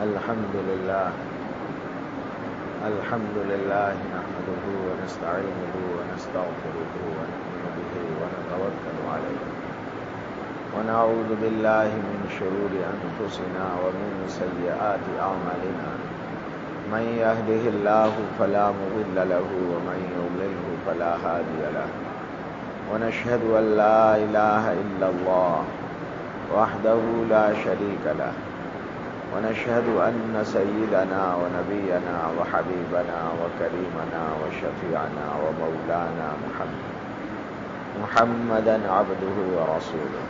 الحمد لله نحمده ونستعينه ونستغفره ونؤمن به ونتوكل عليه ونعوذ بالله من شرور أنفسنا ومن سيئات أعمالنا من يهده الله فلا مضل له ومن يضلله فلا هادي له ونشهد أن لا إله إلا الله وحده لا شريك له ونشهد أن سيدنا ونبينا وحبيبنا وكريمنا وشفيعنا ومولانا محمدا عبده ورسوله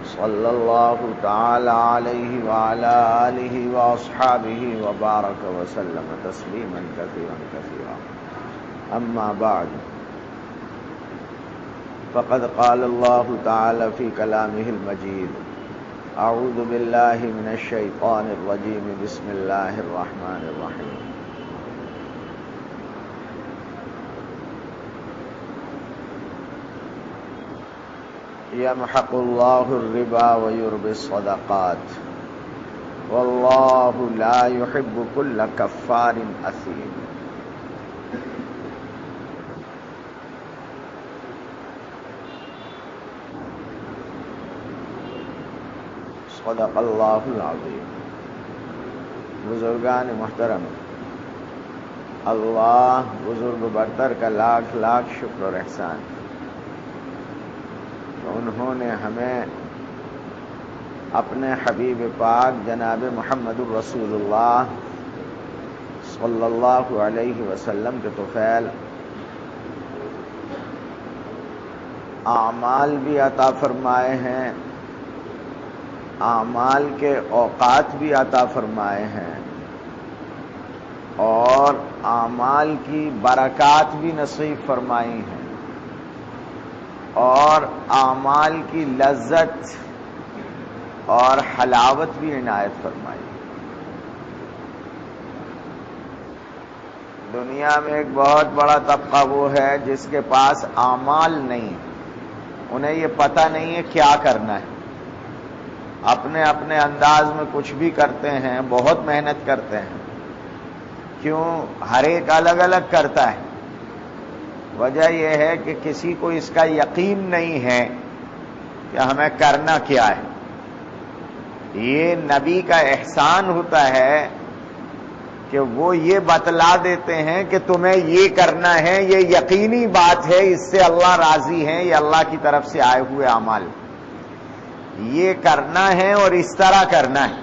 صلى الله تعالى عليه وعلى آله وأصحابه وبارك وسلم تسليما كثيرا كثيرا. أما بعد فقد قال الله تعالى في كلامه المجيد: أعوذ بالله من الشيطان الرجيم بسم الله الرحمن الرحيم. يمحق الله الربا ويربي الصدقات والله لا يحب كل كفار أثيم. صدق اللہ العظیم. بزرگان محترم، اللہ بزرگ برتر کا لاکھ لاکھ شکر اور احسان. انہوں نے ہمیں اپنے حبیب پاک جناب محمد الرسول اللہ صلی اللہ علیہ وسلم کے طفیل اعمال بھی عطا فرمائے ہیں، اعمال کے اوقات بھی عطا فرمائے ہیں، اور اعمال کی برکات بھی نصیب فرمائی ہیں، اور اعمال کی لذت اور حلاوت بھی عنایت فرمائی. دنیا میں ایک بہت بڑا طبقہ وہ ہے جس کے پاس اعمال نہیں، انہیں یہ پتہ نہیں ہے کیا کرنا ہے. اپنے اپنے انداز میں کچھ بھی کرتے ہیں، بہت محنت کرتے ہیں. کیوں؟ ہر ایک الگ الگ کرتا ہے. وجہ یہ ہے کہ کسی کو اس کا یقین نہیں ہے کہ ہمیں کرنا کیا ہے. یہ نبی کا احسان ہوتا ہے کہ وہ یہ بتلا دیتے ہیں کہ تمہیں یہ کرنا ہے، یہ یقینی بات ہے، اس سے اللہ راضی ہے، یہ اللہ کی طرف سے آئے ہوئے اعمال، یہ کرنا ہے اور اس طرح کرنا ہے.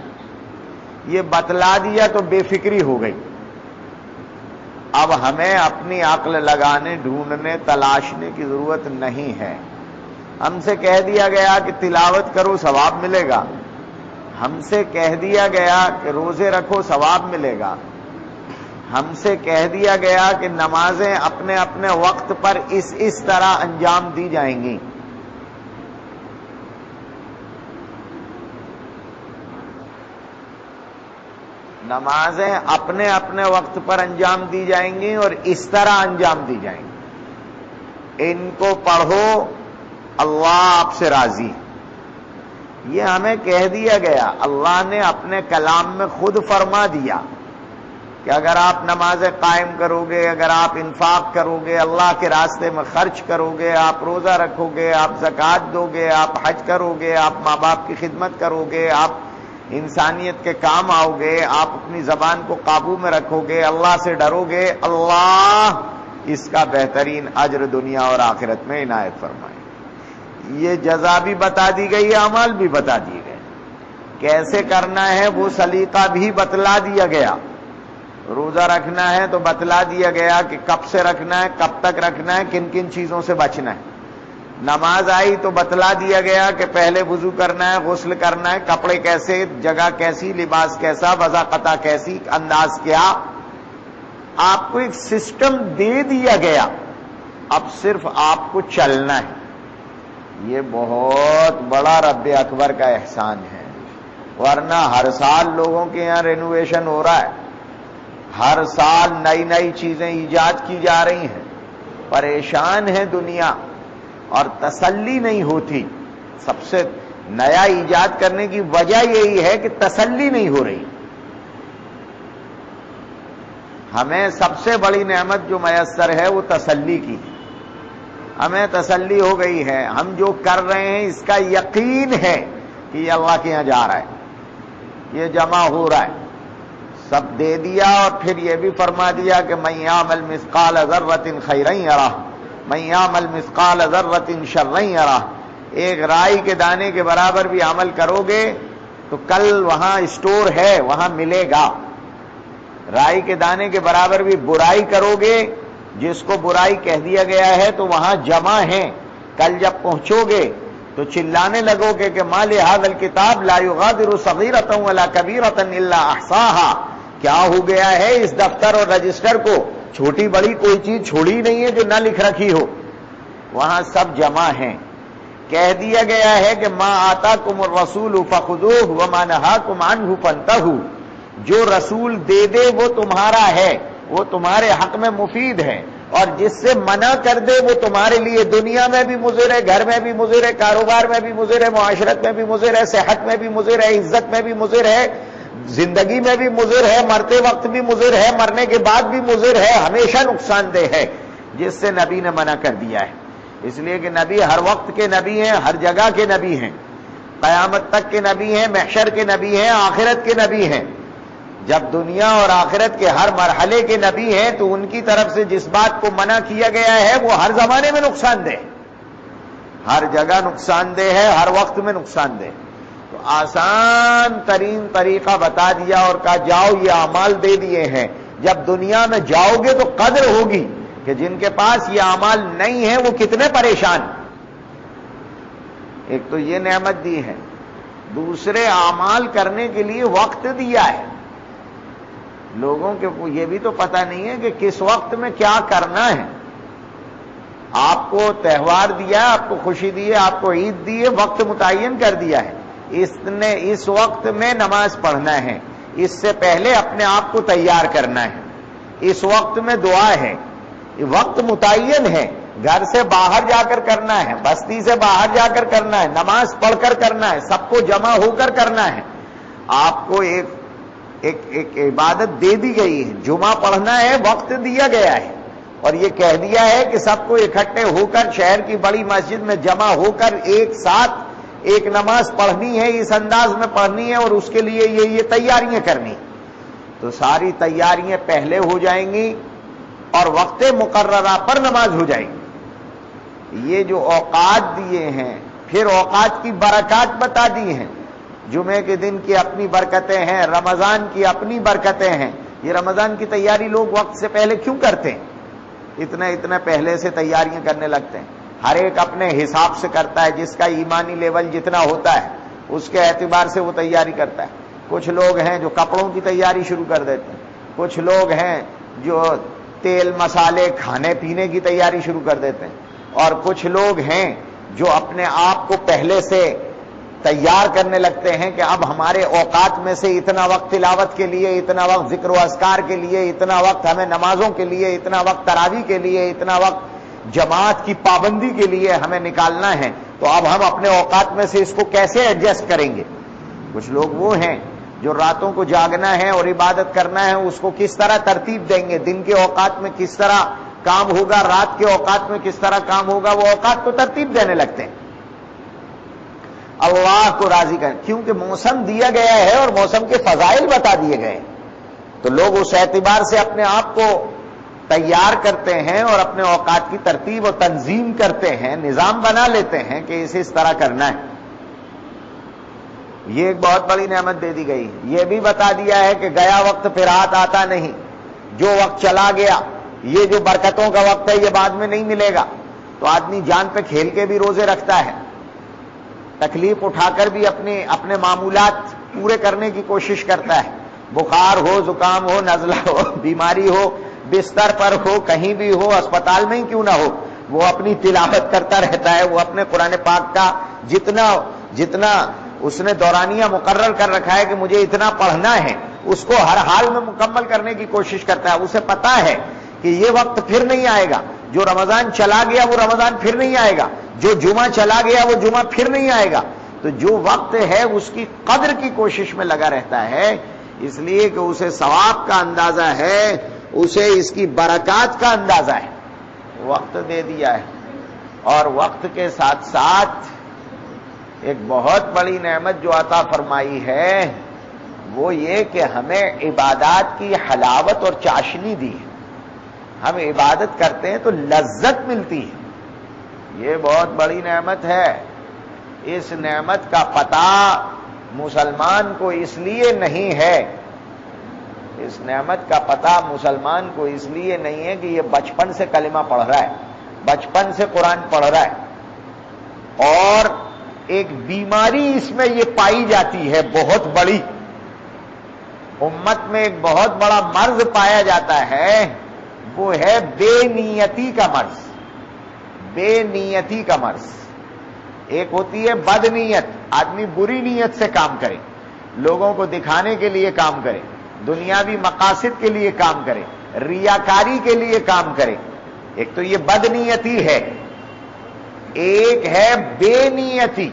یہ بتلا دیا تو بے فکری ہو گئی. اب ہمیں اپنی عقل لگانے، ڈھونڈنے، تلاشنے کی ضرورت نہیں ہے. ہم سے کہہ دیا گیا کہ تلاوت کرو ثواب ملے گا، ہم سے کہہ دیا گیا کہ روزے رکھو ثواب ملے گا، ہم سے کہہ دیا گیا کہ نمازیں اپنے اپنے وقت پر اس طرح انجام دی جائیں گی. نمازیں اپنے اپنے وقت پر انجام دی جائیں گی اور اس طرح انجام دی جائیں گی. ان کو پڑھو، اللہ آپ سے راضی. یہ ہمیں کہہ دیا گیا. اللہ نے اپنے کلام میں خود فرما دیا کہ اگر آپ نمازیں قائم کرو گے، اگر آپ انفاق کرو گے، اللہ کے راستے میں خرچ کرو گے، آپ روزہ رکھو گے، آپ زکوٰۃ دو گے، آپ حج کرو گے، آپ ماں باپ کی خدمت کرو گے، آپ انسانیت کے کام آؤ گے، آپ اپنی زبان کو قابو میں رکھو گے، اللہ سے ڈرو گے، اللہ اس کا بہترین اجر دنیا اور آخرت میں عنایت فرمائے. یہ جزا بھی بتا دی گئی، اعمال بھی بتا دیے گئے. کیسے کرنا ہے وہ سلیقہ بھی بتلا دیا گیا. روزہ رکھنا ہے تو بتلا دیا گیا کہ کب سے رکھنا ہے، کب تک رکھنا ہے، کن کن چیزوں سے بچنا ہے. نماز آئی تو بتلا دیا گیا کہ پہلے وضو کرنا ہے، غسل کرنا ہے، کپڑے کیسے، جگہ کیسی، لباس کیسا، وضاقتہ کیسی، انداز کیا. آپ کو ایک سسٹم دے دیا گیا، اب صرف آپ کو چلنا ہے. یہ بہت بڑا رب اکبر کا احسان ہے. ورنہ ہر سال لوگوں کے یہاں رینوویشن ہو رہا ہے، ہر سال نئی نئی چیزیں ایجاد کی جا رہی ہیں، پریشان ہے دنیا اور تسلی نہیں ہوتی. سب سے نیا ایجاد کرنے کی وجہ یہی ہے کہ تسلی نہیں ہو رہی. ہمیں سب سے بڑی نعمت جو میسر ہے وہ تسلی کی، ہمیں تسلی ہو گئی ہے، ہم جو کر رہے ہیں اس کا یقین ہے کہ یہ اللہ کے یہاں جا رہا ہے، یہ جمع ہو رہا ہے، سب دے دیا، اور پھر یہ بھی فرما دیا کہ من یعمل مثقال ذرۃ خیرا یرہ من یعمل مثقال ذرۃ شرا یرہ، ایک رائی کے دانے کے برابر بھی عمل کرو گے تو کل وہاں اسٹور ہے، وہاں ملے گا۔ رائی کے دانے کے برابر بھی برائی کرو گے، جس کو برائی کہہ دیا گیا ہے تو وہاں جمع ہے، کل جب پہنچو گے تو چلانے لگو گے کہ ما لہذا الکتاب لا یغادر صغیرۃ ولا کبیرۃ الا احصاها، کیا ہو گیا ہے اس دفتر اور رجسٹر کو، چھوٹی بڑی کوئی چیز چھوڑی نہیں ہے جو نہ لکھ رکھی ہو، وہاں سب جمع ہیں۔ کہہ دیا گیا ہے کہ ما آتاکم الرسول فخذوہ وما نہاکم عنہ فانتہوا، جو رسول دے دے وہ تمہارا ہے، وہ تمہارے حق میں مفید ہے، اور جس سے منع کر دے وہ تمہارے لیے دنیا میں بھی مضر ہے، گھر میں بھی مضر ہے، کاروبار میں بھی مضر ہے، معاشرت میں بھی مضر ہے، صحت میں بھی مضر ہے، عزت میں بھی مضر ہے، زندگی میں بھی مضر ہے، مرتے وقت بھی مضر ہے، مرنے کے بعد بھی مضر ہے، ہمیشہ نقصان دہ ہے، جس سے نبی نے منع کر دیا ہے۔ اس لیے کہ نبی ہر وقت کے نبی ہیں، ہر جگہ کے نبی ہیں، قیامت تک کے نبی ہیں، محشر کے نبی ہیں، آخرت کے نبی ہیں۔ جب دنیا اور آخرت کے ہر مرحلے کے نبی ہیں تو ان کی طرف سے جس بات کو منع کیا گیا ہے وہ ہر زمانے میں نقصان دہ، ہر جگہ نقصان دہ ہے، ہر وقت میں نقصان دہ۔ تو آسان ترین طریقہ بتا دیا اور کہا جاؤ یہ اعمال دے دیے ہیں، جب دنیا میں جاؤ گے تو قدر ہوگی کہ جن کے پاس یہ اعمال نہیں ہیں وہ کتنے پریشان۔ ایک تو یہ نعمت دی ہے، دوسرے اعمال کرنے کے لیے وقت دیا ہے۔ لوگوں کے یہ بھی تو پتہ نہیں ہے کہ کس وقت میں کیا کرنا ہے۔ آپ کو تہوار دیا، آپ کو خوشی دی ہے، آپ کو عید دی ہے، وقت متعین کر دیا ہے، اس وقت میں نماز پڑھنا ہے، اس سے پہلے اپنے آپ کو تیار کرنا ہے، اس وقت میں دعا ہے، وقت متعین ہے، گھر سے باہر جا کر کرنا ہے، بستی سے باہر جا کر کرنا ہے، نماز پڑھ کر کرنا ہے، سب کو جمع ہو کر کرنا ہے۔ آپ کو ایک عبادت دے دی گئی ہے، جمعہ پڑھنا ہے، وقت دیا گیا ہے، اور یہ کہہ دیا ہے کہ سب کو اکٹھے ہو کر شہر کی بڑی مسجد میں جمع ہو کر ایک ساتھ ایک نماز پڑھنی ہے، اس انداز میں پڑھنی ہے، اور اس کے لیے یہ تیاریاں کرنی۔ تو ساری تیاریاں پہلے ہو جائیں گی اور وقت مقررہ پر نماز ہو جائے گی۔ یہ جو اوقات دیے ہیں، پھر اوقات کی برکات بتا دی ہیں۔ جمعے کے دن کی اپنی برکتیں ہیں، رمضان کی اپنی برکتیں ہیں۔ یہ رمضان کی تیاری لوگ وقت سے پہلے کیوں کرتے ہیں؟ اتنا پہلے سے تیاریاں کرنے لگتے ہیں۔ ہر ایک اپنے حساب سے کرتا ہے، جس کا ایمانی لیول جتنا ہوتا ہے اس کے اعتبار سے وہ تیاری کرتا ہے۔ کچھ لوگ ہیں جو کپڑوں کی تیاری شروع کر دیتے ہیں، کچھ لوگ ہیں جو تیل مسالے کھانے پینے کی تیاری شروع کر دیتے ہیں، اور کچھ لوگ ہیں جو اپنے آپ کو پہلے سے تیار کرنے لگتے ہیں کہ اب ہمارے اوقات میں سے اتنا وقت تلاوت کے لیے، اتنا وقت ذکر و اذکار کے لیے، اتنا وقت ہمیں نمازوں کے لیے، اتنا وقت تراویح کے لیے، اتنا وقت جماعت کی پابندی کے لیے ہمیں نکالنا ہے، تو اب ہم اپنے اوقات میں سے اس کو کیسے ایڈجسٹ کریں گے۔ کچھ لوگ وہ ہیں جو راتوں کو جاگنا ہے اور عبادت کرنا ہے، اس کو کس طرح ترتیب دیں گے، دن کے اوقات میں کس طرح کام ہوگا، رات کے اوقات میں کس طرح کام ہوگا، وہ اوقات کو ترتیب دینے لگتے ہیں اللہ کو راضی کریں، کیونکہ موسم دیا گیا ہے اور موسم کے فضائل بتا دیے گئے، تو لوگ اس اعتبار سے اپنے آپ کو تیار کرتے ہیں اور اپنے اوقات کی ترتیب اور تنظیم کرتے ہیں، نظام بنا لیتے ہیں کہ اسے اس طرح کرنا ہے۔ یہ ایک بہت بڑی نعمت دے دی گئی۔ یہ بھی بتا دیا ہے کہ گیا وقت پھر ہاتھ آتا نہیں، جو وقت چلا گیا، یہ جو برکتوں کا وقت ہے یہ بعد میں نہیں ملے گا، تو آدمی جان پہ کھیل کے بھی روزے رکھتا ہے، تکلیف اٹھا کر بھی اپنے معمولات پورے کرنے کی کوشش کرتا ہے، بخار ہو، زکام ہو، نزلہ ہو، بیماری ہو، بستر پر ہو، کہیں بھی ہو، اسپتال میں ہی کیوں نہ ہو، وہ اپنی تلاوت کرتا رہتا ہے، وہ اپنے قرآن پاک کا جتنا اس نے دورانیہ مقرر کر رکھا ہے کہ مجھے اتنا پڑھنا ہے، اس کو ہر حال میں مکمل کرنے کی کوشش کرتا ہے۔ اسے پتا ہے کہ یہ وقت پھر نہیں آئے گا، جو رمضان چلا گیا وہ رمضان پھر نہیں آئے گا، جو جمعہ چلا گیا وہ جمعہ پھر نہیں آئے گا، تو جو وقت ہے اس کی قدر کی کوشش میں لگا رہتا ہے، اس لیے کہ اسے ثواب کا اندازہ ہے اسے اس کی برکات کا اندازہ ہے، وقت دے دیا ہے۔ اور وقت کے ساتھ ساتھ ایک بہت بڑی نعمت جو عطا فرمائی ہے وہ یہ کہ ہمیں عبادات کی حلاوت اور چاشنی دی ہے۔ ہم عبادت کرتے ہیں تو لذت ملتی ہے، یہ بہت بڑی نعمت ہے۔ اس نعمت کا پتہ مسلمان کو اس لیے نہیں ہے، اس نعمت کا پتہ مسلمان کو اس لیے نہیں ہے کہ یہ بچپن سے کلمہ پڑھ رہا ہے، بچپن سے قرآن پڑھ رہا ہے، اور ایک بیماری اس میں یہ پائی جاتی ہے بہت بڑی، امت میں ایک بہت بڑا مرض پایا جاتا ہے، وہ ہے بے نیتی کا مرض۔ بے نیتی کا مرض، ایک ہوتی ہے بد نیت، آدمی بری نیت سے کام کرے، لوگوں کو دکھانے کے لیے کام کرے، دنیاوی مقاصد کے لیے کام کرے، ریاکاری کے لیے کام کرے، ایک تو یہ بد نیتی ہے۔ ایک ہے بے نیتی،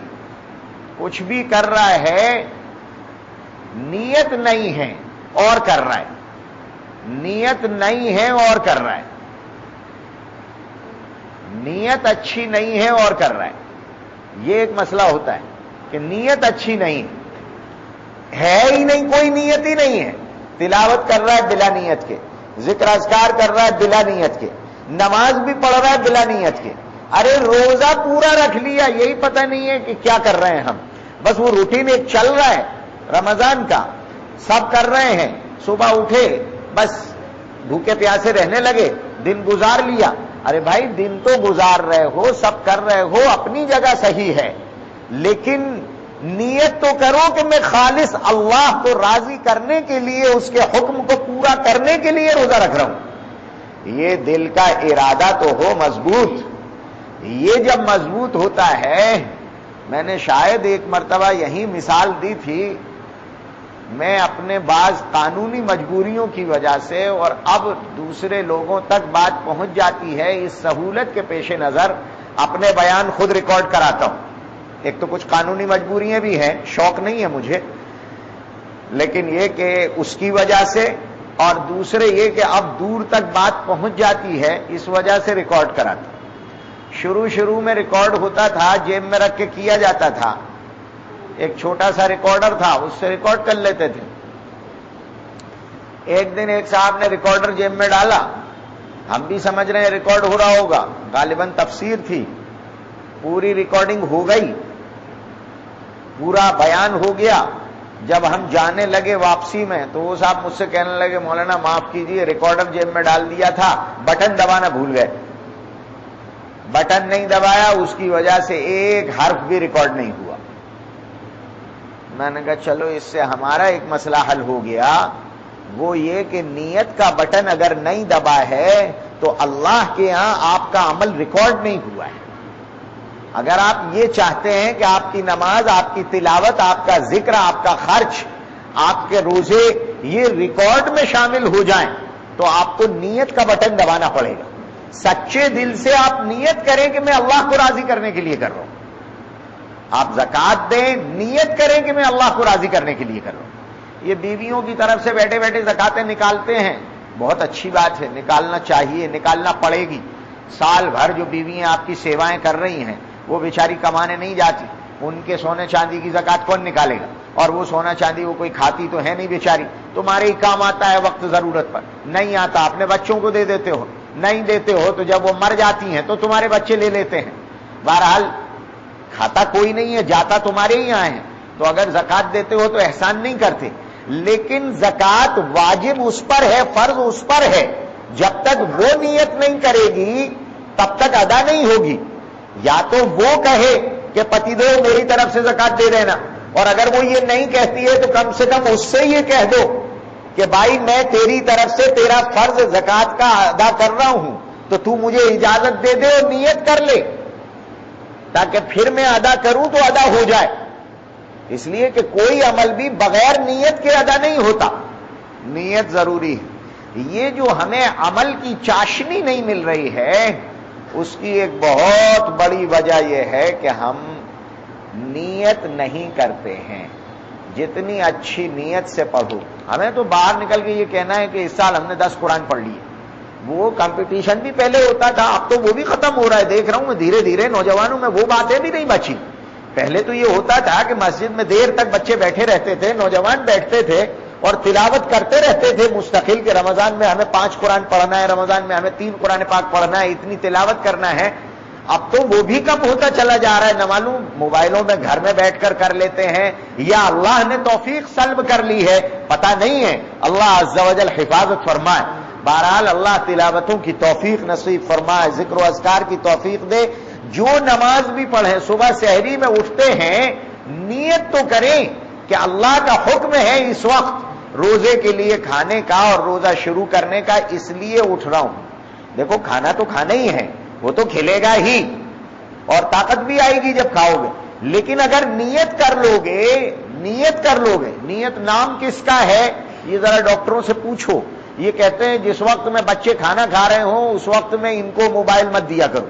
کچھ بھی کر رہا ہے نیت نہیں ہے اور کر رہا ہے، نیت نہیں ہے اور کر رہا ہے، نیت اچھی نہیں ہے اور کر رہا ہے۔ یہ ایک مسئلہ ہوتا ہے کہ نیت اچھی نہیں ہے ہی نہیں، کوئی نیت ہی نہیں ہے، تلاوت کر رہا ہے بلا نیت کے، ذکر اذکار کر رہا ہے بلا نیت کے، نماز بھی پڑھ رہا ہے بلا نیت کے، ارے روزہ پورا رکھ لیا، یہی پتہ نہیں ہے کہ کیا کر رہے ہیں ہم، بس وہ روٹین ایک چل رہا ہے رمضان کا، سب کر رہے ہیں، صبح اٹھے بس بھوکے پیاسے رہنے لگے، دن گزار لیا۔ ارے بھائی دن تو گزار رہے ہو، سب کر رہے ہو، اپنی جگہ صحیح ہے، لیکن نیت تو کرو کہ میں خالص اللہ کو راضی کرنے کے لیے، اس کے حکم کو پورا کرنے کے لیے روزہ رکھ رہا ہوں۔ یہ دل کا ارادہ تو ہو مضبوط۔ یہ جب مضبوط ہوتا ہے، میں نے شاید ایک مرتبہ یہی مثال دی تھی، میں اپنے بعض قانونی مجبوریوں کی وجہ سے اور اب دوسرے لوگوں تک بات پہنچ جاتی ہے، اس سہولت کے پیش نظر اپنے بیان خود ریکارڈ کراتا ہوں۔ ایک تو کچھ قانونی مجبوریاں بھی ہیں، شوق نہیں ہے مجھے، لیکن یہ کہ اس کی وجہ سے، اور دوسرے یہ کہ اب دور تک بات پہنچ جاتی ہے، اس وجہ سے ریکارڈ کراتا ہوں۔ شروع میں ریکارڈ ہوتا تھا، جیب میں رکھ کے کیا جاتا تھا، ایک چھوٹا سا ریکارڈر تھا، اس سے ریکارڈ کر لیتے تھے۔ ایک دن ایک صاحب نے ریکارڈر جیب میں ڈالا، ہم بھی سمجھ رہے ہیں ریکارڈ ہو رہا ہوگا، غالباً تفسیر تھی، پوری ریکارڈنگ ہو گئی، پورا بیان ہو گیا۔ جب ہم جانے لگے واپسی میں تو وہ صاحب مجھ سے کہنے لگے، مولانا معاف کیجیے، ریکارڈر جیب میں ڈال دیا تھا، بٹن دبانا بھول گئے، بٹن نہیں دبایا، اس کی وجہ سے ایک حرف بھی ریکارڈ نہیں ہوا۔ میں نے کہا چلو اس سے ہمارا ایک مسئلہ حل ہو گیا، وہ یہ کہ نیت کا بٹن اگر نہیں دبا ہے تو اللہ کے ہاں آپ کا عمل ریکارڈ نہیں ہوا ہے۔ اگر آپ یہ چاہتے ہیں کہ آپ کی نماز، آپ کی تلاوت، آپ کا ذکر، آپ کا خرچ، آپ کے روزے یہ ریکارڈ میں شامل ہو جائیں تو آپ کو نیت کا بٹن دبانا پڑے گا۔ سچے دل سے آپ نیت کریں کہ میں اللہ کو راضی کرنے کے لیے کر رہا ہوں، آپ زکوٰۃ دیں، نیت کریں کہ میں اللہ کو راضی کرنے کے لیے کر رہا ہوں۔ یہ بیویوں کی طرف سے بیٹھے بیٹھے زکوٰۃیں نکالتے ہیں، بہت اچھی بات ہے، نکالنا چاہیے، نکالنا پڑے گی۔ سال بھر جو بیویاں آپ کی سیوائیں کر رہی ہیں وہ بیچاری کمانے نہیں جاتی، ان کے سونے چاندی کی زکوٰۃ کون نکالے گا؟ اور وہ سونا چاندی وہ کوئی کھاتی تو ہے نہیں بیچاری، تمہارے ہی کام آتا ہے وقت ضرورت پر، نہیں آتا اپنے بچوں کو دے دیتے ہو، نہیں دیتے ہو تو جب وہ مر جاتی ہیں تو تمہارے بچے لے لیتے ہیں۔ بہرحال کھاتا کوئی نہیں ہے، جاتا تمہارے ہی یہاں ہے، تو اگر زکوٰۃ دیتے ہو تو احسان نہیں کرتے، لیکن زکوٰۃ واجب اس پر ہے، فرض اس پر ہے، جب تک وہ نیت نہیں کرے گی تب تک ادا نہیں ہوگی۔ یا تو وہ کہے کہ پتی دیو میری طرف سے زکوٰۃ دے دینا، اور اگر وہ یہ نہیں کہتی ہے تو کم سے کم اس سے یہ کہہ دو کہ بھائی میں تیری طرف سے تیرا فرض زکوٰۃ کا ادا کر رہا ہوں تو تو مجھے اجازت دے دے اور نیت کر لے، تاکہ پھر میں ادا کروں تو ادا ہو جائے۔ اس لیے کہ کوئی عمل بھی بغیر نیت کے ادا نہیں ہوتا، نیت ضروری ہے۔ یہ جو ہمیں عمل کی چاشنی نہیں مل رہی ہے، اس کی ایک بہت بڑی وجہ یہ ہے کہ ہم نیت نہیں کرتے ہیں۔ جتنی اچھی نیت سے پڑھو. ہمیں تو باہر نکل کے یہ کہنا ہے کہ اس سال ہم نے 10 قرآن پڑھ لیے. وہ کمپٹیشن بھی پہلے ہوتا تھا, اب تو وہ بھی ختم ہو رہا ہے. دیکھ رہا ہوں میں دھیرے دھیرے نوجوانوں میں وہ باتیں بھی نہیں بچی. پہلے تو یہ ہوتا تھا کہ مسجد میں دیر تک بچے بیٹھے رہتے تھے, نوجوان بیٹھتے تھے اور تلاوت کرتے رہتے تھے مستقل کہ رمضان میں ہمیں 5 قرآن پڑھنا ہے, رمضان میں ہمیں 3 قرآن پاک پڑھنا ہے, اتنی تلاوت کرنا ہے. اب تو وہ بھی کم ہوتا چلا جا رہا ہے. نہ معلوم موبائلوں میں گھر میں بیٹھ کر کر لیتے ہیں یا اللہ نے توفیق سلب کر لی ہے, پتہ نہیں ہے. اللہ عز و جل حفاظت فرمائے. بہرحال اللہ تلاوتوں کی توفیق نصیب فرمائے, ذکر و اذکار کی توفیق دے. جو نماز بھی پڑھیں, صبح سحری میں اٹھتے ہیں, نیت تو کریں کہ اللہ کا حکم ہے اس وقت روزے کے لیے کھانے کا اور روزہ شروع کرنے کا, اس لیے اٹھ رہا ہوں. دیکھو کھانا تو کھانا ہی ہے, وہ تو کھلے گا ہی اور طاقت بھی آئے گی جب کھاؤ گے. لیکن اگر نیت کر لو گے, نیت نام کس کا ہے یہ ذرا ڈاکٹروں سے پوچھو. یہ کہتے ہیں جس وقت میں بچے کھانا کھا رہے ہوں اس وقت میں ان کو موبائل مت دیا کرو,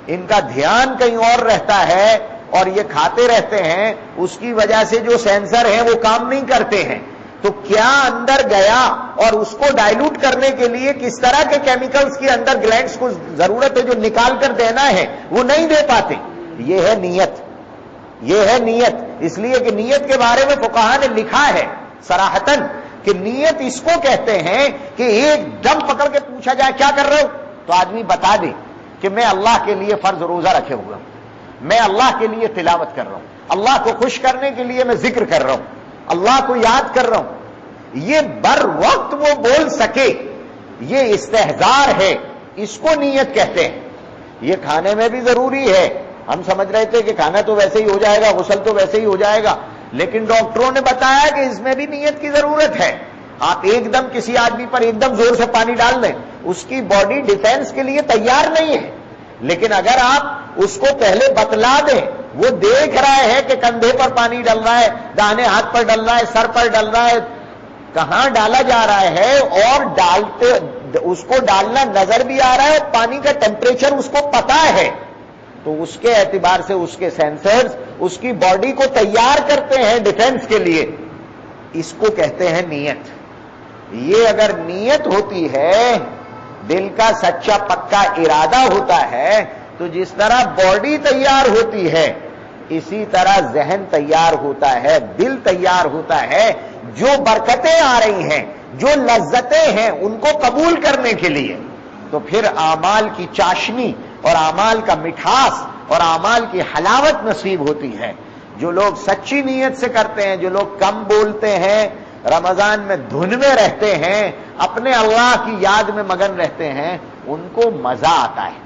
ان کا دھیان کہیں اور رہتا ہے اور یہ کھاتے رہتے ہیں, اس کی وجہ سے جو سینسر ہیں وہ کام نہیں کرتے ہیں. تو کیا اندر گیا اور اس کو ڈائلوٹ کرنے کے لیے کس طرح کے کیمیکلز کی اندر گلینڈز کو ضرورت ہے جو نکال کر دینا ہے وہ نہیں دے پاتے. یہ ہے نیت, یہ ہے نیت. اس لیے کہ نیت کے بارے میں فقہا نے لکھا ہے صراحتاً کہ نیت اس کو کہتے ہیں کہ ایک دم پکڑ کے پوچھا جائے کیا کر رہے ہو تو آدمی بتا دے کہ میں اللہ کے لیے فرض روزہ رکھے ہوا ہوں, میں اللہ کے لیے تلاوت کر رہا ہوں, اللہ کو خوش کرنے کے لیے میں ذکر کر رہا ہوں, اللہ کو یاد کر رہا ہوں. یہ بر وقت وہ بول سکے, یہ استحضار ہے, اس کو نیت کہتے ہیں. یہ کھانے میں بھی ضروری ہے. ہم سمجھ رہے تھے کہ کھانا تو ویسے ہی ہو جائے گا, غسل تو ویسے ہی ہو جائے گا, لیکن ڈاکٹروں نے بتایا کہ اس میں بھی نیت کی ضرورت ہے. آپ ایک دم کسی آدمی پر ایک دم زور سے پانی ڈال دیں, اس کی باڈی ڈیفینس کے لیے تیار نہیں ہے. لیکن اگر آپ اس کو پہلے بتلا دیں, وہ دیکھ رہا ہے کہ کندھے پر پانی ڈل رہا ہے, داہنے ہاتھ پر ڈل رہا ہے, سر پر ڈل رہا ہے, کہاں ڈالا جا رہا ہے, اور ڈالتے اس کو ڈالنا نظر بھی آ رہا ہے, پانی کا ٹیمپریچر اس کو پتا ہے, تو اس کے اعتبار سے اس کے سینسرز اس کی باڈی کو تیار کرتے ہیں ڈیفینس کے لیے. اس کو کہتے ہیں نیت. یہ اگر نیت ہوتی ہے, دل کا سچا پکا ارادہ ہوتا ہے, تو جس طرح باڈی تیار ہوتی ہے اسی طرح ذہن تیار ہوتا ہے, دل تیار ہوتا ہے. جو برکتیں آ رہی ہیں, جو لذتیں ہیں, ان کو قبول کرنے کے لیے. تو پھر اعمال کی چاشنی اور اعمال کا مٹھاس اور اعمال کی حلاوت نصیب ہوتی ہے. جو لوگ سچی نیت سے کرتے ہیں, جو لوگ کم بولتے ہیں, رمضان میں دھن میں رہتے ہیں, اپنے اللہ کی یاد میں مگن رہتے ہیں, ان کو مزہ آتا ہے,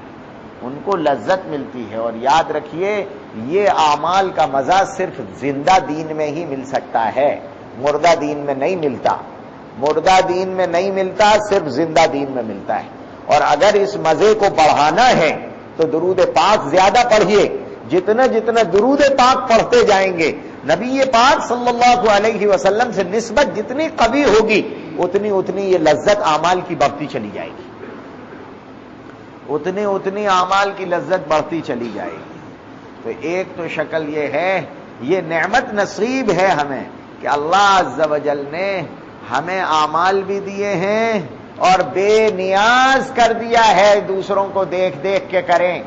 ان کو لذت ملتی ہے. اور یاد رکھیے یہ اعمال کا مزہ صرف زندہ دین میں ہی مل سکتا ہے, مردہ دین میں نہیں ملتا. مردہ دین میں نہیں ملتا, صرف زندہ دین میں ملتا ہے. اور اگر اس مزے کو بڑھانا ہے تو درود پاک زیادہ پڑھیے. جتنا جتنا درود پاک پڑھتے جائیں گے, نبی پاک صلی اللہ علیہ وسلم سے نسبت جتنی قوی ہوگی, اتنی اتنی یہ لذت اعمال کی بڑھتی چلی جائے گی, اتنی اتنی اعمال کی لذت بڑھتی چلی جائے گی. تو ایک تو شکل یہ ہے, یہ نعمت نصیب ہے ہمیں کہ اللہ عز و جل نے ہمیں اعمال بھی دیے ہیں اور بے نیاز کر دیا ہے. دوسروں کو دیکھ دیکھ کے کریں,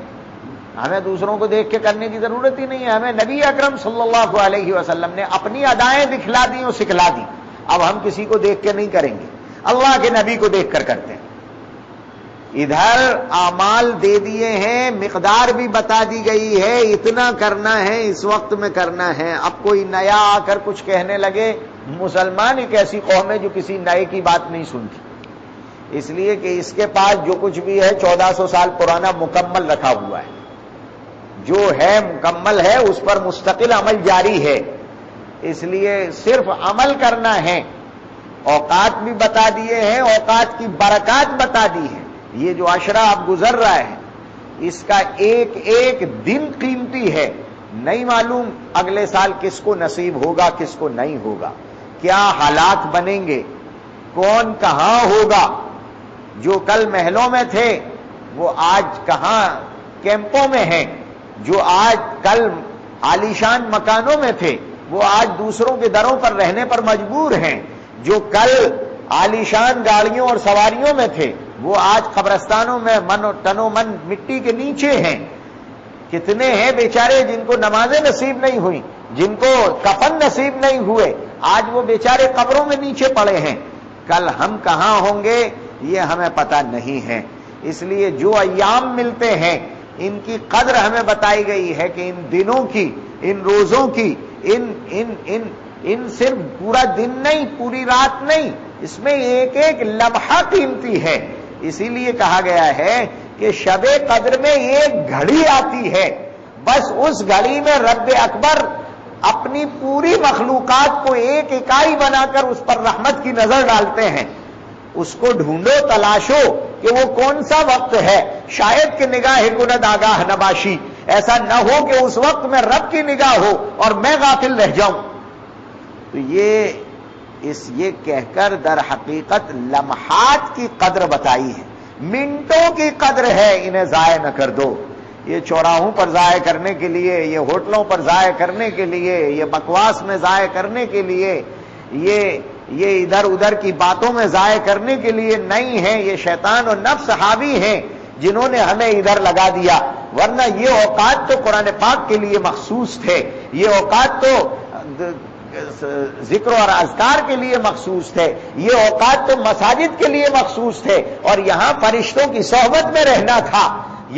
ہمیں دوسروں کو دیکھ کے کرنے کی ضرورت ہی نہیں ہے. ہمیں نبی اکرم صلی اللہ علیہ وسلم نے اپنی ادائیں دکھلا دی اور سکھلا دی. اب ہم کسی کو دیکھ کے نہیں کریں گے, اللہ کے نبی کو دیکھ کر کرتے ہیں. ادھر اعمال دے دیے ہیں, مقدار بھی بتا دی گئی ہے, اتنا کرنا ہے, اس وقت میں کرنا ہے. اب کوئی نیا آ کر کچھ کہنے لگے, مسلمان ایک ایسی قوم ہے جو کسی نئے کی بات نہیں سنتی, اس لیے کہ اس کے پاس جو کچھ بھی ہے 1400 سال پرانا مکمل رکھا ہوا ہے. جو ہے مکمل ہے, اس پر مستقل عمل جاری ہے, اس لیے صرف عمل کرنا ہے. اوقات بھی بتا دیے ہیں, اوقات کی برکات بتا دی ہے. یہ جو عشرہ اب گزر رہا ہے اس کا ایک ایک دن قیمتی ہے. نہیں معلوم اگلے سال کس کو نصیب ہوگا, کس کو نہیں ہوگا, کیا حالات بنیں گے, کون کہاں ہوگا. جو کل محلوں میں تھے وہ آج کہاں کیمپوں میں ہیں, جو آج کل عالیشان مکانوں میں تھے وہ آج دوسروں کے دروں پر رہنے پر مجبور ہیں. جو کل عالیشان گاڑیوں اور سواریوں میں تھے وہ آج قبرستانوں میں تنو من مٹی کے نیچے ہیں. کتنے ہیں بیچارے جن کو نمازیں نصیب نہیں ہوئی، جن کو کفن نصیب نہیں ہوئے، آج وہ بیچارے قبروں میں نیچے پڑے ہیں. کل ہم کہاں ہوں گے یہ ہمیں پتہ نہیں ہے. اس لیے جو ایام ملتے ہیں ان کی قدر ہمیں بتائی گئی ہے کہ ان دنوں کی، ان روزوں کی، ان صرف پورا دن نہیں، پوری رات نہیں، اس میں ایک ایک لمحہ قیمتی ہے. اسی لیے کہا گیا ہے کہ شب قدر میں ایک گھڑی آتی ہے، بس اس گھڑی میں رب اکبر اپنی پوری مخلوقات کو ایک اکائی بنا کر اس پر رحمت کی نظر ڈالتے ہیں. اس کو ڈھونڈو، تلاشو کہ وہ کون سا وقت ہے. شاید کہ نگاہ کند آگاہ نباشی، ایسا نہ ہو کہ اس وقت میں رب کی نگاہ ہو اور میں غافل رہ جاؤں. تو یہ کہہ کر در حقیقت لمحات کی قدر بتائی ہے، منٹوں کی قدر ہے، انہیں ضائع نہ کر دو. یہ چوراہوں پر ضائع کرنے کے لیے، یہ ہوٹلوں پر ضائع کرنے کے لیے، یہ بکواس میں ضائع کرنے کے لیے، یہ ادھر ادھر کی باتوں میں ضائع کرنے کے لیے نہیں ہیں. یہ شیطان اور نفس حاوی ہیں جنہوں نے ہمیں ادھر لگا دیا. ورنہ یہ اوقات تو قرآن پاک کے لیے مخصوص تھے، یہ اوقات تو ذکر اور اذکار کے لیے مخصوص تھے، یہ اوقات تو مساجد کے لیے مخصوص تھے، اور یہاں فرشتوں کی صحبت میں رہنا تھا.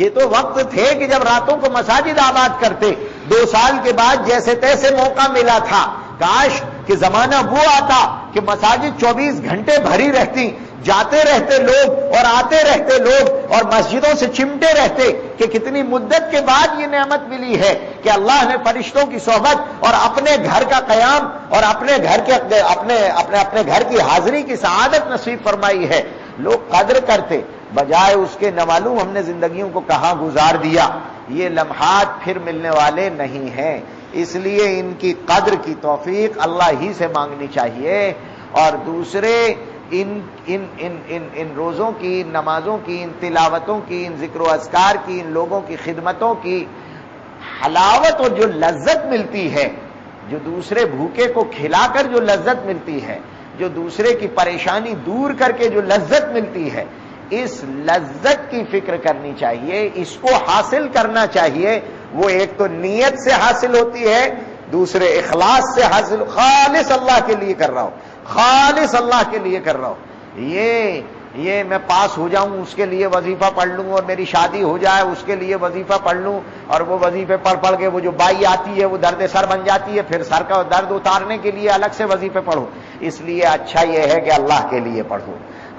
یہ تو وقت تھے کہ جب راتوں کو مساجد آباد کرتے. 2 سال کے بعد جیسے تیسے موقع ملا تھا. کاش کہ زمانہ وہ آتا کہ مساجد 24 گھنٹے بھری رہتی، جاتے رہتے لوگ اور آتے رہتے لوگ اور مسجدوں سے چمٹے رہتے. کہ کتنی مدت کے بعد یہ نعمت ملی ہے کہ اللہ نے فرشتوں کی صحبت اور اپنے گھر کا قیام اور اپنے گھر کی حاضری کی سعادت نصیب فرمائی ہے. لوگ قدر کرتے، بجائے اس کے نہ معلوم ہم نے زندگیوں کو کہاں گزار دیا. یہ لمحات پھر ملنے والے نہیں ہیں، اس لیے ان کی قدر کی توفیق اللہ ہی سے مانگنی چاہیے. اور دوسرے ان روزوں کی، ان نمازوں کی، ان تلاوتوں کی، ان ذکر و اذکار کی، ان لوگوں کی خدمتوں کی حلاوت اور جو لذت ملتی ہے، جو دوسرے بھوکے کو کھلا کر جو لذت ملتی ہے، جو دوسرے کی پریشانی دور کر کے جو لذت ملتی ہے، اس لذت کی فکر کرنی چاہیے، اس کو حاصل کرنا چاہیے. وہ ایک تو نیت سے حاصل ہوتی ہے، دوسرے اخلاص سے حاصل. خالص اللہ کے لیے کر رہا ہوں، خالص اللہ کے لیے کر رہا ہوں. یہ میں پاس ہو جاؤں اس کے لیے وظیفہ پڑھ لوں، اور میری شادی ہو جائے اس کے لیے وظیفہ پڑھ لوں، اور وہ وظیفے پڑھ کے وہ جو بائی آتی ہے وہ درد سر بن جاتی ہے، پھر سر کا درد اتارنے کے لیے الگ سے وظیفے پڑھو. اس لیے اچھا یہ ہے کہ اللہ کے لیے پڑھو،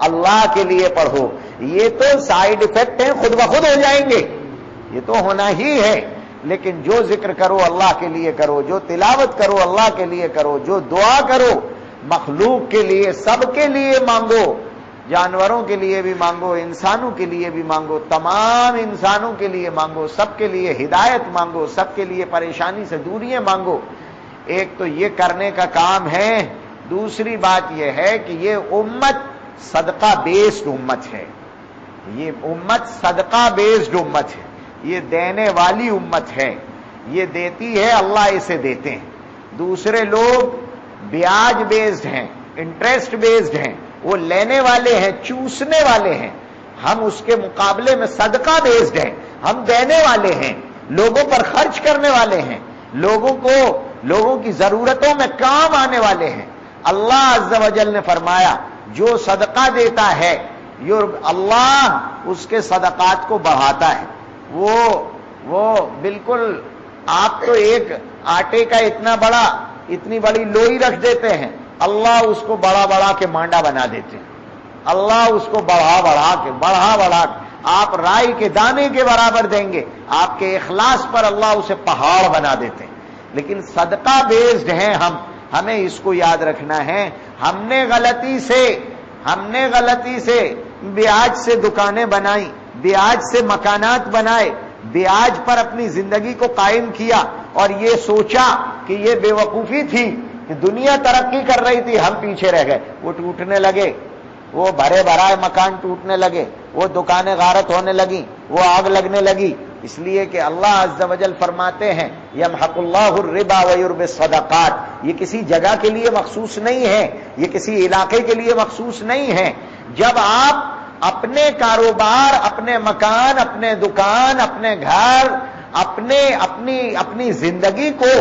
اللہ کے لیے پڑھو. یہ تو سائیڈ ایفیکٹ ہیں، خود بخود ہو جائیں گے، یہ تو ہونا ہی ہے. لیکن جو ذکر کرو اللہ کے لیے کرو، جو تلاوت کرو اللہ کے لیے کرو، جو دعا کرو مخلوق کے لیے، سب کے لیے مانگو، جانوروں کے لیے بھی مانگو، انسانوں کے لیے بھی مانگو، تمام انسانوں کے لیے مانگو، سب کے لیے ہدایت مانگو، سب کے لیے پریشانی سے دوریاں مانگو. ایک تو یہ کرنے کا کام ہے. دوسری بات یہ ہے کہ یہ امت صدقہ بیسڈ امت ہے، یہ امت صدقہ بیسڈ امت ہے، یہ دینے والی امت ہے. یہ دیتی ہے، اللہ اسے دیتے ہیں. دوسرے لوگ بیاج بیسڈ ہیں، انٹرسٹ بیسڈ ہیں، وہ لینے والے ہیں، چوسنے والے ہیں. ہم اس کے مقابلے میں صدقہ بیسڈ ہیں، ہم دینے والے ہیں، لوگوں پر خرچ کرنے والے ہیں، لوگوں کی ضرورتوں میں کام آنے والے ہیں. اللہ عز و جل نے فرمایا جو صدقہ دیتا ہے اللہ اس کے صدقات کو بڑھاتا ہے. وہ بالکل آپ تو ایک آٹے کا اتنی بڑی لوئی رکھ دیتے ہیں، اللہ اس کو بڑا کے مانڈا بنا دیتے ہیں. اللہ اس کو بڑھا کے آپ رائی کے دانے کے برابر دیں گے، آپ کے اخلاص پر اللہ اسے پہاڑ بنا دیتے ہیں. لیکن صدقہ بیسڈ ہیں ہمیں اس کو یاد رکھنا ہے. ہم نے غلطی سے بیاج سے دکانیں بنائی، بیاج سے مکانات بنائے، بیاج پر اپنی زندگی کو قائم کیا، اور یہ سوچا کہ یہ بے وقوفی تھی کہ دنیا ترقی کر رہی تھی، ہم پیچھے رہ گئے. وہ ٹوٹنے لگے، وہ بھرائے مکان ٹوٹنے لگے، وہ دکانیں غارت ہونے لگی، وہ آگ لگنے لگی. اس لیے کہ اللہ عز و جل فرماتے ہیں یمحق اللہ الربا ویربی الصدقات، یہ کسی جگہ کے لیے مخصوص نہیں ہے، یہ کسی علاقے کے لیے مخصوص نہیں ہے۔ جب آپ اپنے کاروبار، اپنے مکان، اپنے دکان، اپنے گھر، اپنی زندگی کو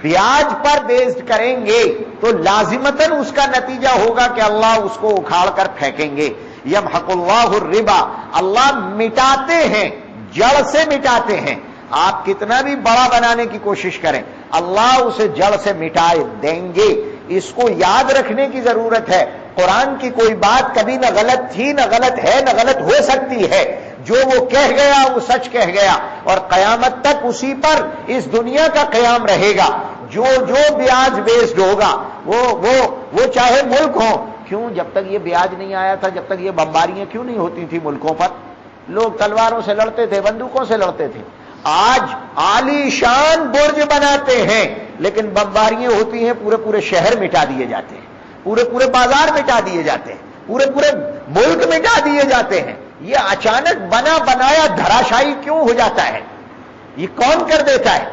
بیاج پر بیسڈ کریں گے تو لازمتاً اس کا نتیجہ ہوگا کہ اللہ اس کو اکھاڑ کر پھینکیں گے۔ یمحق اللہ الربا، اللہ مٹاتے ہیں، جڑ سے مٹاتے ہیں۔ آپ کتنا بھی بڑا بنانے کی کوشش کریں، اللہ اسے جڑ سے مٹا دیں گے۔ اس کو یاد رکھنے کی ضرورت ہے، قرآن کی کوئی بات کبھی نہ غلط تھی، نہ غلط ہے، نہ غلط ہو سکتی ہے۔ جو وہ کہہ گیا وہ سچ کہہ گیا، اور قیامت تک اسی پر اس دنیا کا قیام رہے گا۔ جو بیاج بیسڈ ہوگا وہ چاہے ملک ہو، کیوں جب تک یہ بیاج نہیں آیا تھا، جب تک یہ بمباریاں کیوں نہیں ہوتی تھی ملکوں پر؟ لوگ تلواروں سے لڑتے تھے، بندوقوں سے لڑتے تھے۔ آج عالی شان برج بناتے ہیں لیکن بمباریاں ہوتی ہیں، پورے شہر مٹا دیے جاتے ہیں، پورے بازار مٹا دیے جاتے ہیں، پورے ملک مٹا دیے جاتے ہیں۔ یہ اچانک بنا بنایا دھراشائی کیوں ہو جاتا ہے؟ یہ کون کر دیتا ہے؟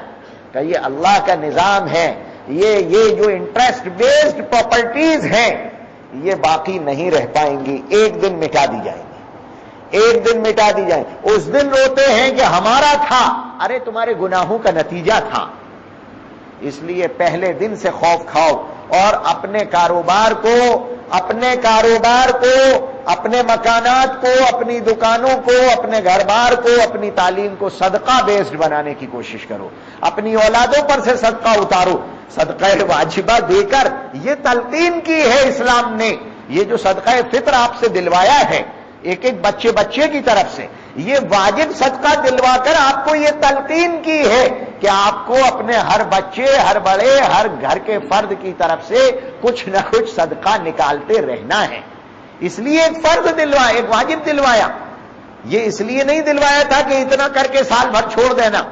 کہ یہ اللہ کا نظام ہے۔ یہ جو انٹرسٹ بیسڈ پراپرٹیز ہیں یہ باقی نہیں رہ پائیں گی، ایک دن مٹا دی جائیں گی، ایک دن مٹا دی جائیں۔ اس دن روتے ہیں کہ ہمارا تھا، ارے تمہارے گناہوں کا نتیجہ تھا۔ اس لیے پہلے دن سے خوف کھاؤ اور اپنے کاروبار کو، اپنے مکانات کو، اپنی دکانوں کو، اپنے گھر بار کو، اپنی تعلیم کو صدقہ بیسڈ بنانے کی کوشش کرو۔ اپنی اولادوں پر سے صدقہ اتارو، صدقہ واجبہ دے کر یہ تلقین کی ہے اسلام نے۔ یہ جو صدقہ فطر آپ سے دلوایا ہے ایک بچے کی طرف سے، یہ واجب صدقہ دلوا کر آپ کو یہ تلقین کی ہے کہ آپ کو اپنے ہر بچے، ہر بڑے، ہر گھر کے فرد کی طرف سے کچھ نہ کچھ صدقہ نکالتے رہنا ہے۔ اس لیے ایک فرض دلوایا، ایک واجب دلوایا۔ یہ اس لیے نہیں دلوایا تھا کہ اتنا کر کے سال بھر چھوڑ دینا،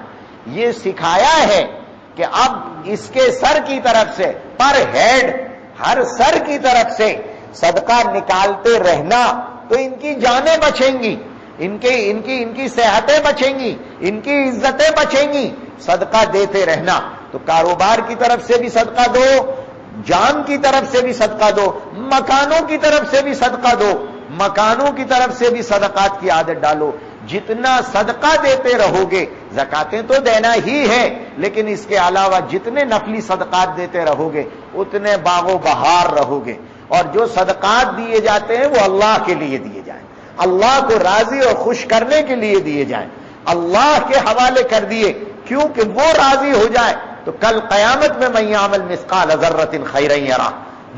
یہ سکھایا ہے کہ اب اس کے سر کی طرف سے، پر ہیڈ ہر سر کی طرف سے صدقہ نکالتے رہنا، تو ان کی جانیں بچیں گی، ان کی صحتیں بچیں گی، ان کی عزتیں بچیں گی۔ صدقہ دیتے رہنا، تو کاروبار کی طرف سے بھی صدقہ دو، جان کی طرف سے بھی صدقہ دو، مکانوں کی طرف سے بھی صدقہ دو، مکانوں کی طرف سے بھی صدقات کی عادت ڈالو۔ جتنا صدقہ دیتے رہو گے، زکاتیں تو دینا ہی ہے، لیکن اس کے علاوہ جتنے نفلی صدقات دیتے رہو گے اتنے باغ و بہار رہو گے۔ اور جو صدقات دیے جاتے ہیں وہ اللہ کے لیے دیے جائیں، اللہ کو راضی اور خوش کرنے کے لیے دیے جائیں، اللہ کے حوالے کر دیے، کیونکہ وہ راضی ہو جائے تو کل قیامت میں من یعمل مثقال ذرۃ خیرا یرہ،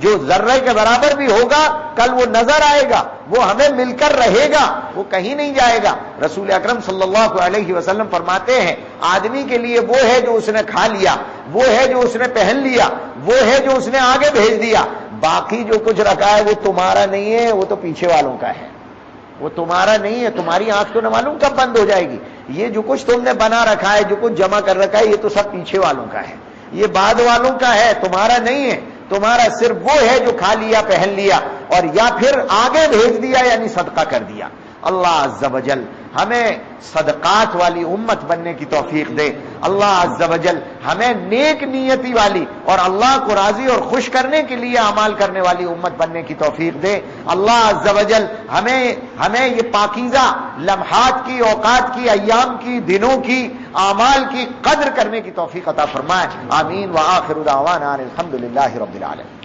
جو ذرے کے برابر بھی ہوگا کل وہ نظر آئے گا، وہ ہمیں مل کر رہے گا، وہ کہیں نہیں جائے گا۔ رسول اکرم صلی اللہ علیہ وسلم فرماتے ہیں آدمی کے لیے وہ ہے جو اس نے کھا لیا، وہ ہے جو اس نے پہن لیا، وہ ہے جو اس نے آگے بھیج دیا، باقی جو کچھ رکھا ہے وہ تمہارا نہیں ہے، وہ تو پیچھے والوں کا ہے، وہ تمہارا نہیں ہے۔ تمہاری آنکھ تو نہ معلوم کب بند ہو جائے گی۔ یہ جو کچھ تم نے بنا رکھا ہے، جو کچھ جمع کر رکھا ہے، یہ تو سب پیچھے والوں کا ہے، یہ بعد والوں کا ہے، تمہارا نہیں ہے۔ تمہارا صرف وہ ہے جو کھا لیا، پہن لیا، اور یا پھر آگے بھیج دیا، یعنی صدقہ کر دیا۔ اللہ عز و جل ہمیں صدقات والی امت بننے کی توفیق دے۔ اللہ عز و جل ہمیں نیک نیتی والی اور اللہ کو راضی اور خوش کرنے کے لیے اعمال کرنے والی امت بننے کی توفیق دے۔ اللہ عز و جل ہمیں یہ پاکیزہ لمحات کی، اوقات کی، ایام کی، دنوں کی، اعمال کی قدر کرنے کی توفیق عطا فرمائے۔ آمین۔ وآخر دعوانا الحمدللہ رب العالمین۔